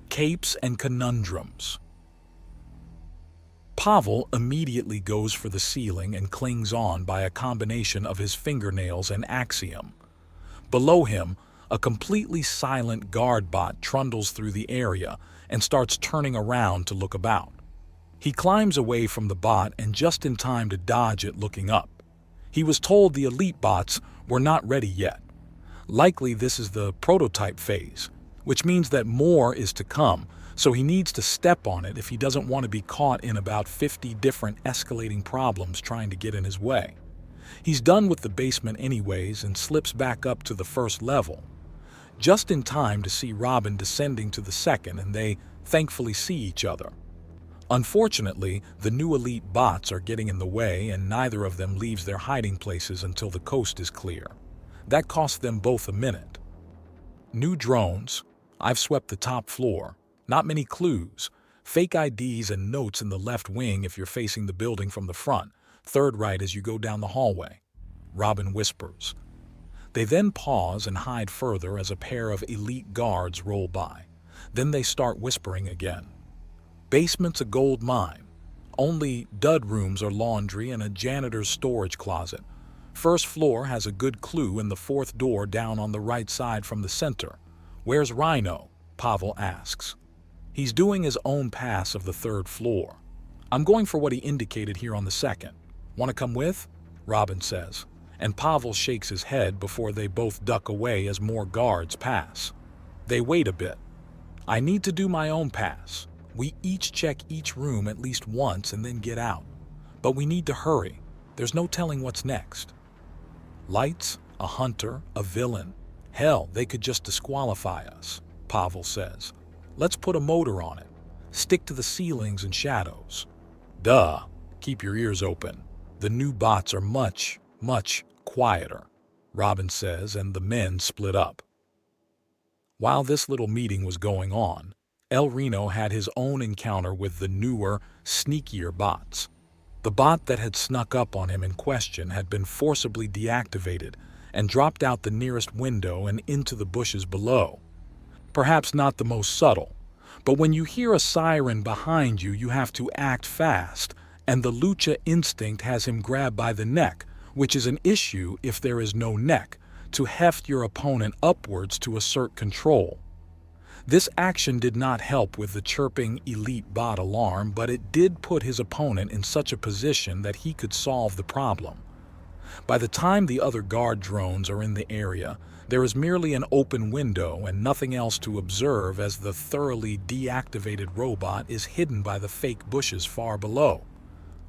Capes and Conundrums. Pavel immediately goes for the ceiling and clings on by a combination of his fingernails and axiom. Below him, a completely silent guard bot trundles through the area and starts turning around to look about. He climbs away from the bot and just in time to dodge it looking up. He was told the elite bots were not ready yet. Likely this is the prototype phase, which means that more is to come, so he needs to step on it if he doesn't want to be caught in about 50 different escalating problems trying to get in his way. He's done with the basement anyways and slips back up to the first level, just in time to see Robin descending to the second, and they thankfully see each other. Unfortunately, the new elite bots are getting in the way and neither of them leaves their hiding places until the coast is clear. That costs them both a minute. New drones. I've swept the top floor. Not many clues. Fake IDs and notes in the left wing if you're facing the building from the front. Third right as you go down the hallway. Robin whispers. They then pause and hide further as a pair of elite guards roll by. Then they start whispering again. Basement's a gold mine. Only dud rooms are laundry and a janitor's storage closet. First floor has a good clue in the fourth door down on the right side from the center. Where's Rhino? Pavel asks. He's doing his own pass of the third floor. I'm going for what he indicated here on the second. Want to come with? Robin says, and Pavel shakes his head before they both duck away as more guards pass. They wait a bit. I need to do my own pass. We each check each room at least once and then get out. But we need to hurry. There's no telling what's next. Lights, a hunter, a villain. Hell, they could just disqualify us, Pavel says. Let's put a motor on it. Stick to the ceilings and shadows. Duh. Keep your ears open. The new bots are much, much quieter, Robin says, and the men split up. While this little meeting was going on, Eleno had his own encounter with the newer, sneakier bots. The bot that had snuck up on him in question had been forcibly deactivated and dropped out the nearest window and into the bushes below. Perhaps not the most subtle, but when you hear a siren behind you, you have to act fast, and the lucha instinct has him grabbed by the neck, which is an issue if there is no neck, to heft your opponent upwards to assert control. This action did not help with the chirping elite bot alarm, but it did put his opponent in such a position that he could solve the problem. By the time the other guard drones are in the area, there is merely an open window and nothing else to observe as the thoroughly deactivated robot is hidden by the fake bushes far below.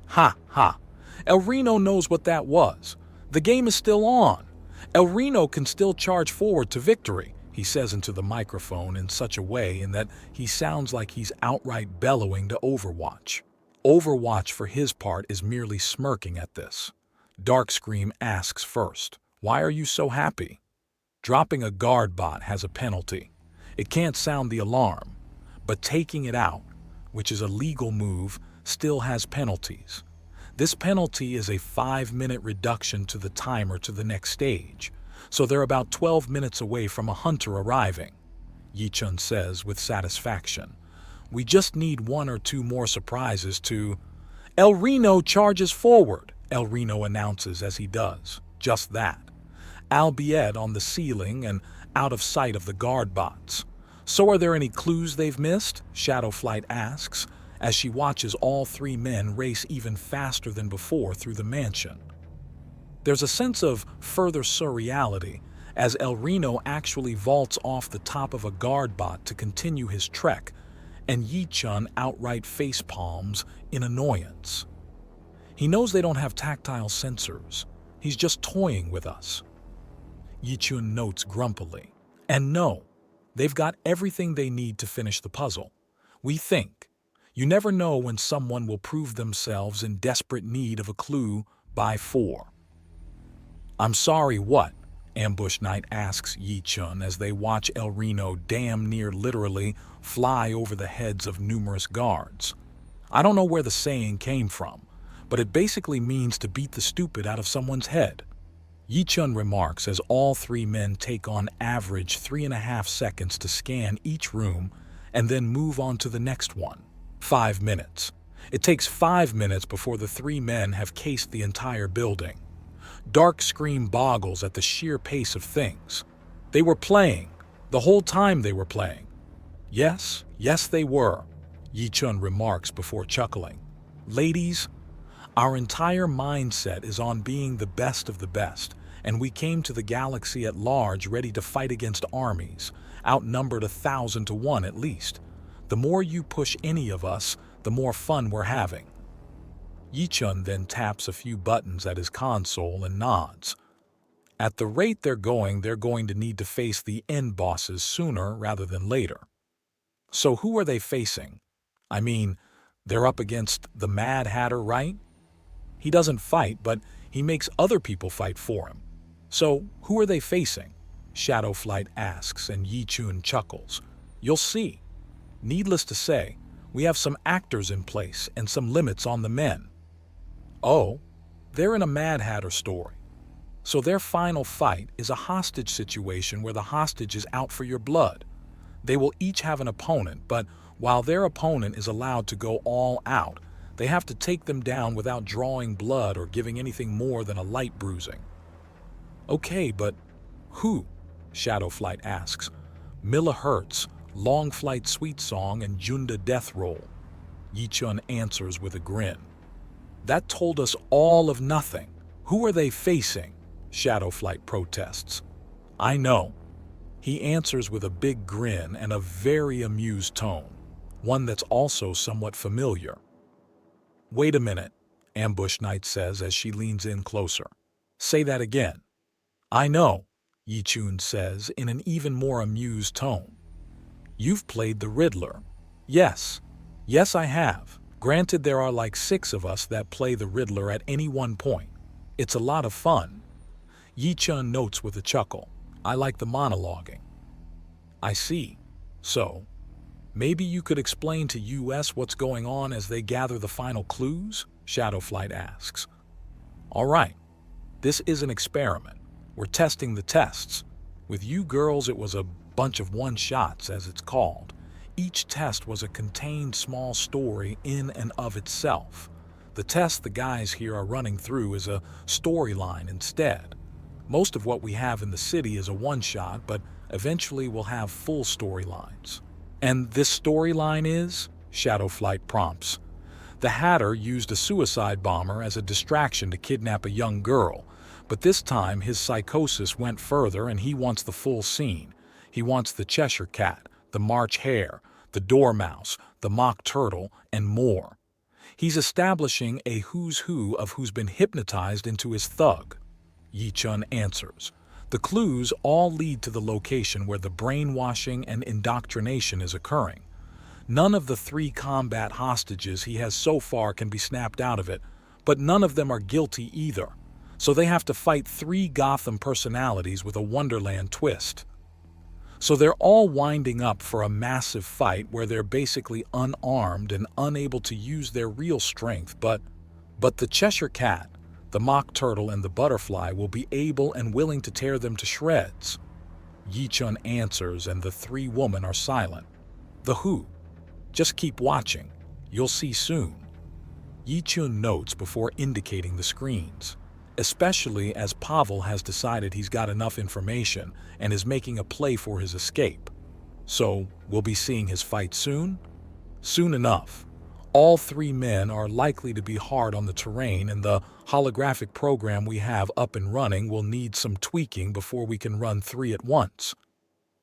Ha ha! Eleno knows what that was. The game is still on. Eleno can still charge forward to victory, he says into the microphone in such a way in that he sounds like he's outright bellowing to Overwatch. Overwatch, for his part, is merely smirking at this. Darkscream asks first, "Why are you so happy?" Dropping a guard bot has a penalty. It can't sound the alarm, but taking it out, which is a legal move, still has penalties. This penalty is a 5-minute reduction to the timer to the next stage, so they're about 12 minutes away from a hunter arriving, Yichun says with satisfaction. We just need 1 or 2 more surprises to... Eleno charges forward, Eleno announces as he does. Just that. Albeit on the ceiling and out of sight of the guard bots. So are there any clues they've missed? Shadowlight asks, as she watches all 3 men race even faster than before through the mansion. There's a sense of further surreality as Eleno actually vaults off the top of a guard bot to continue his trek, and Yichun outright facepalms in annoyance. He knows they don't have tactile sensors. He's just toying with us. Yichun notes grumpily. And no, they've got everything they need to finish the puzzle. We think. You never know when someone will prove themselves in desperate need of a clue by 4. I'm sorry, what? Ambush Knight asks Yichun as they watch Eleno damn near literally fly over the heads of numerous guards. I don't know where the saying came from, but it basically means to beat the stupid out of someone's head. Yichun remarks as all 3 men take on average 3.5 seconds to scan each room and then move on to the next one. 5 minutes. It takes 5 minutes before the three men have cased the entire building. Dark Scream boggles at the sheer pace of things. They were playing. The whole time they were playing. Yes, they were, Yichun remarks before chuckling. Ladies, our entire mindset is on being the best of the best, and we came to the galaxy at large ready to fight against armies, outnumbered 1,000 to 1 at least. The more you push any of us, the more fun we're having. Yichun then taps a few buttons at his console and nods. At the rate they're going to need to face the end bosses sooner rather than later. So who are they facing? I mean, they're up against the Mad Hatter, right? He doesn't fight, but he makes other people fight for him. So who are they facing? Shadowlight asks, and Yichun chuckles. You'll see. Needless to say, we have some actors in place and some limits on the men. Oh, they're in a Mad Hatter story. So their final fight is a hostage situation where the hostage is out for your blood. They will each have an opponent, but while their opponent is allowed to go all out, they have to take them down without drawing blood or giving anything more than a light bruising. Okay, but who? Shadowlight asks. Millihertz, Long Flight Sweet Song, and Junda Death Roll. Yichun answers with a grin. That told us all of nothing. Who are they facing? Shadowlight protests. I know. He answers with a big grin and a very amused tone, one that's also somewhat familiar. Wait a minute, Ambush Knight says as she leans in closer. Say that again. I know, Yichun says in an even more amused tone. You've played the Riddler. Yes, I have. Granted, there are like 6 of us that play the Riddler at any one point. It's a lot of fun. Yichun notes with a chuckle. I like the monologuing. I see. So, maybe you could explain to US what's going on as they gather the final clues? Shadowlight asks. All right. This is an experiment. We're testing the tests. With you girls, it was a bunch of one-shots, as it's called. Each test was a contained small story in and of itself. The test the guys here are running through is a storyline instead. Most of what we have in the city is a one-shot, but eventually we'll have full storylines. And this storyline is? Shadowlight prompts. The Hatter used a suicide bomber as a distraction to kidnap a young girl, but this time his psychosis went further and he wants the full scene. He wants the Cheshire Cat, the March Hare, the Dormouse, the Mock Turtle, and more. He's establishing a who's who of who's been hypnotized into his thug. Yichun answers. The clues all lead to the location where the brainwashing and indoctrination is occurring. None of the 3 combat hostages he has so far can be snapped out of it, but none of them are guilty either. So they have to fight 3 Gotham personalities with a Wonderland twist. So they're all winding up for a massive fight where they're basically unarmed and unable to use their real strength, but the Cheshire Cat, the Mock Turtle, and the Butterfly will be able and willing to tear them to shreds. Yichun answers and the 3 women are silent. The who? Just keep watching. You'll see soon. Yichun notes before indicating the screens, especially as Pavel has decided he's got enough information and is making a play for his escape. So, we'll be seeing his fight soon? Soon enough. All 3 men are likely to be hard on the terrain, and the holographic program we have up and running will need some tweaking before we can run 3 at once.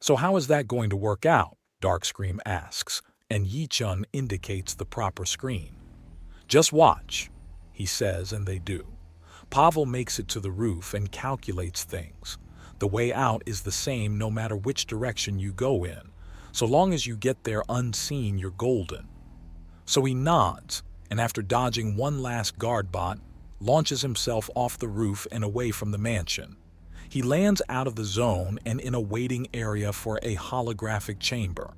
So how is that going to work out? Darkscream asks, and Yichun indicates the proper screen. Just watch, he says, and they do. Pavel makes it to the roof and calculates things. The way out is the same no matter which direction you go in. So long as you get there unseen, you're golden. So he nods, and after dodging one last guard bot, launches himself off the roof and away from the mansion. He lands out of the zone and in a waiting area for a holographic chamber.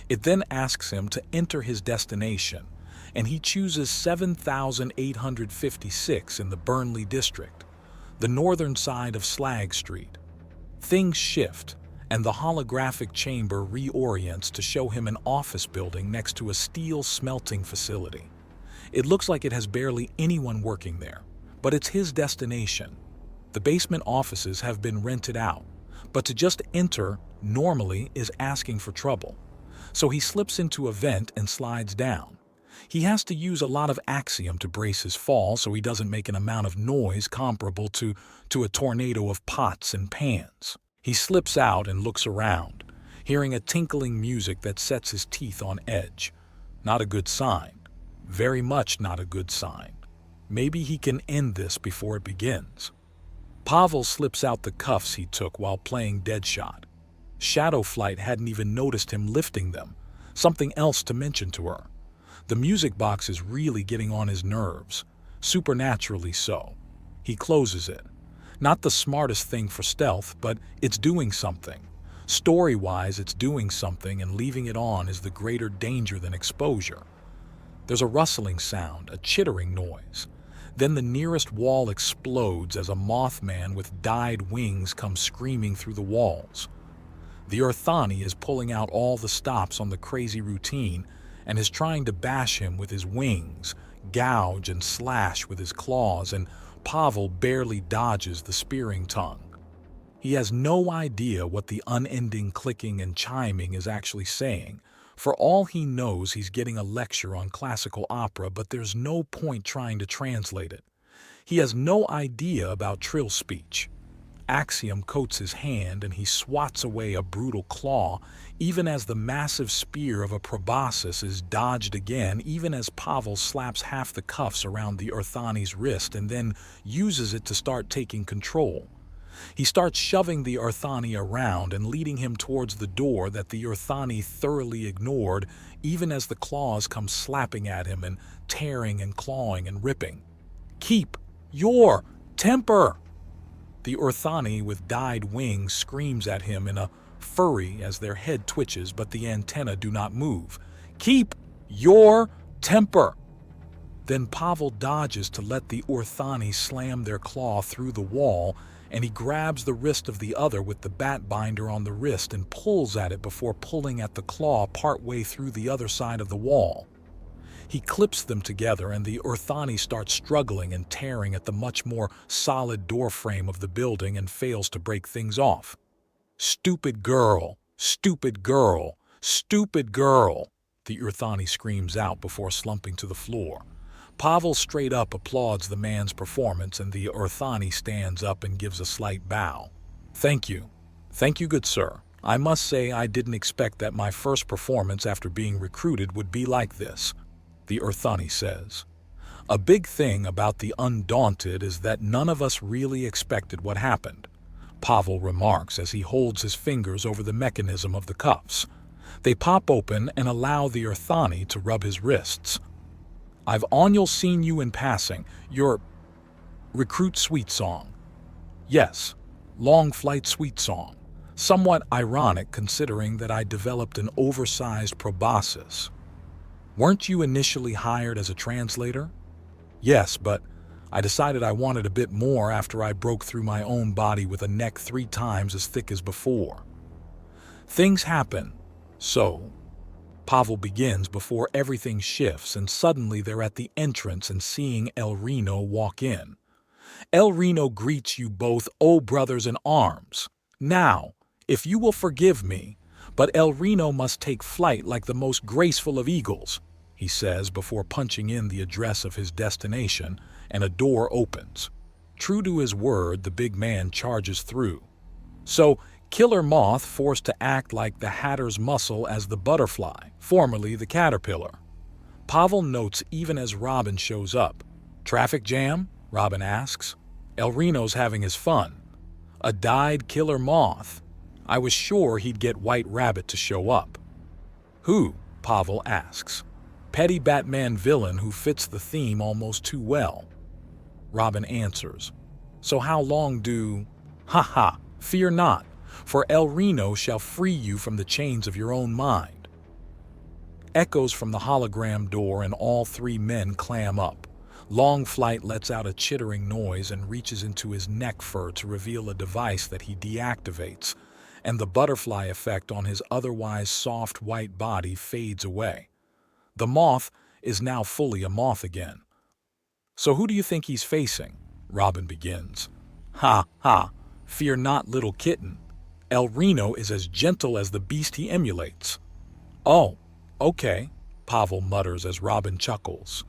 It then asks him to enter his destination, and he chooses 7856 in the Burnley district, the northern side of Slag Street. Things shift, and the holographic chamber reorients to show him an office building next to a steel smelting facility. It looks like it has barely anyone working there, but it's his destination. The basement offices have been rented out, but to just enter normally is asking for trouble. So he slips into a vent and slides down. He has to use a lot of axiom to brace his fall so he doesn't make an amount of noise comparable to a tornado of pots and pans. He slips out and looks around, hearing a tinkling music that sets his teeth on edge. Not a good sign. Very much not a good sign. Maybe he can end this before it begins. Pavel slips out the cuffs he took while playing Deadshot. Shadowlight hadn't even noticed him lifting them. Something else to mention to her. The music box is really getting on his nerves, supernaturally so. He closes it. Not the smartest thing for stealth, but it's doing something. Story-wise, it's doing something, and leaving it on is the greater danger than exposure. There's a rustling sound, a chittering noise. Then the nearest wall explodes as a Mothman with dyed wings comes screaming through the walls. The Orani is pulling out all the stops on the crazy routine and is trying to bash him with his wings, gouge and slash with his claws, and Pavel barely dodges the spearing tongue. He has no idea what the unending clicking and chiming is actually saying. For all he knows, he's getting a lecture on classical opera, but there's no point trying to translate it. He has no idea about trill speech. Axiom coats his hand and he swats away a brutal claw, even as the massive spear of a proboscis is dodged again, even as Pavel slaps half the cuffs around the Orani's wrist and then uses it to start taking control. He starts shoving the Orani around and leading him towards the door that the Orani thoroughly ignored, even as the claws come slapping at him and tearing and clawing and ripping. "Keep your temper!" The Orani with dyed wings screams at him in a fury as their head twitches, but the antennae do not move. "Keep your temper!" Then Pavel dodges to let the Orani slam their claw through the wall, and he grabs the wrist of the other with the bat binder on the wrist and pulls at it before pulling at the claw partway through the other side of the wall. He clips them together and the Orani starts struggling and tearing at the much more solid doorframe of the building and fails to break things off. "Stupid girl! Stupid girl! Stupid girl!" the Orani screams out before slumping to the floor. Pavel straight up applauds the man's performance and the Orani stands up and gives a slight bow. "Thank you. Thank you, good sir. I must say I didn't expect that my first performance after being recruited would be like this," the Orani says. "A big thing about the Undaunted is that none of us really expected what happened," Pavel remarks as he holds his fingers over the mechanism of the cuffs. They pop open and allow the Orani to rub his wrists. "I've only seen you in passing. Your recruit sweet song." "Yes, long flight sweet song. Somewhat ironic considering that I developed an oversized proboscis." "Weren't you initially hired as a translator?" "Yes, but I decided I wanted a bit more after I broke through my own body with a neck 3 times as thick as before." Things happen. So Pavel begins before everything shifts, and suddenly they're at the entrance and seeing Eleno walk in. Eleno greets you both, "Oh, brothers in arms. Now, if you will forgive me, but Eleno must take flight like the most graceful of eagles," he says before punching in the address of his destination, and a door opens. True to his word, the big man charges through. So, Killer Moth forced to act like the Hatter's muscle as the butterfly, formerly the caterpillar. Pavel notes even as Robin shows up. "Traffic jam?" Robin asks. "Eleno's having his fun." "A dyed Killer Moth. I was sure he'd get White Rabbit to show up." "Who?" Pavel asks. "Petty Batman villain who fits the theme almost too well." Robin answers. "So how long do—" "Ha ha, fear not. For Eleno shall free you from the chains of your own mind." Echoes from the hologram door and all 3 men clam up. Long Flight lets out a chittering noise and reaches into his neck fur to reveal a device that he deactivates. and the butterfly effect on his otherwise soft white body fades away. The moth is now fully a moth again. "So who do you think he's facing?" Robin begins. "Ha, ha, fear not, little kitten. Eleno is as gentle as the beast he emulates." "Oh, okay," Pavel mutters as Robin chuckles.